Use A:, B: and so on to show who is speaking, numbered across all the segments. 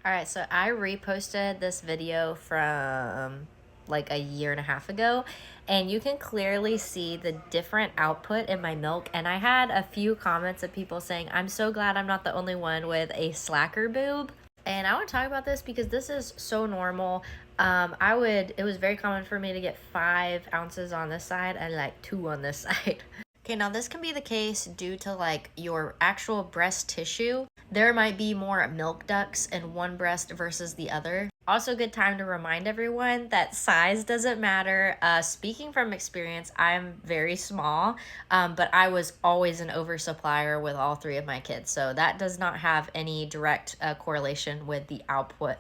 A: All right, so I reposted this video from like a year and a half ago, and you can clearly see the different output in my milk. And I had a few comments of people saying, I'm so glad I'm not the only one with a slacker boob. And I want to talk about this because this is so normal. It was very common for me to get 5 ounces on this side and like 2 on this side. Okay, now this can be the case due to like your actual breast tissue. There might be more milk ducts in one breast versus the other. Also, good time to remind everyone that size doesn't matter. Speaking from experience, I'm very small, but I was always an oversupplier with all 3 of my kids. So that does not have any direct correlation with the output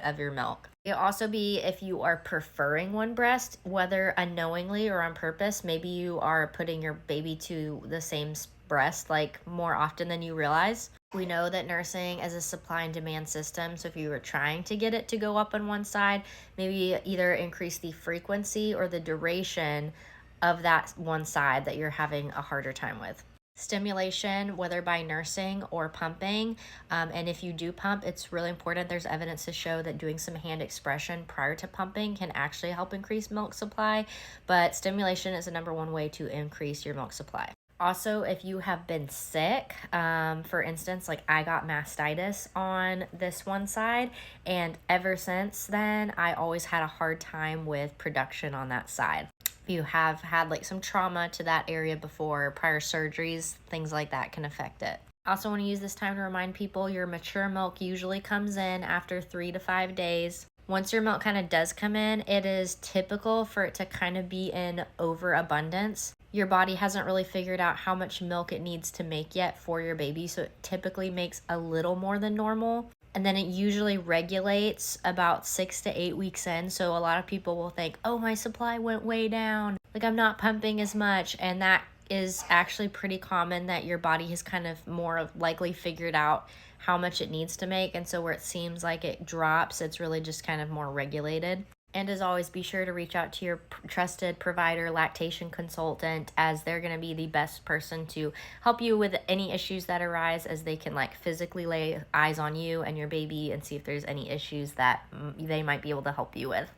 A: of your milk. It'll also be if you are preferring one breast, whether unknowingly or on purpose. Maybe you are putting your baby to the same breast like more often than you realize. We know that nursing is a supply and demand system. So if you were trying to get it to go up on one side, maybe either increase the frequency or the duration of that one side that you're having a harder time with. Stimulation, whether by nursing or pumping. And if you do pump, it's really important. There's evidence to show that doing some hand expression prior to pumping can actually help increase milk supply. But stimulation is the #1 way to increase your milk supply. Also, if you have been sick, for instance, like I got mastitis on this one side, and ever since then, I always had a hard time with production on that side. If you have had like some trauma to that area before, prior surgeries, things like that can affect it. I also want to use this time to remind people your mature milk usually comes in after 3 to 5 days. Once your milk kind of does come in, it is typical for it to kind of be in overabundance. Your body hasn't really figured out how much milk it needs to make yet for your baby, so it typically makes a little more than normal. And then it usually regulates about 6 to 8 weeks in. So a lot of people will think, oh, my supply went way down. Like I'm not pumping as much. And that is actually pretty common, that your body has kind of more likely figured out how much it needs to make. And so where it seems like it drops, it's really just kind of more regulated. And as always, be sure to reach out to your trusted provider, lactation consultant, as they're going to be the best person to help you with any issues that arise, as they can like physically lay eyes on you and your baby and see if there's any issues that they might be able to help you with.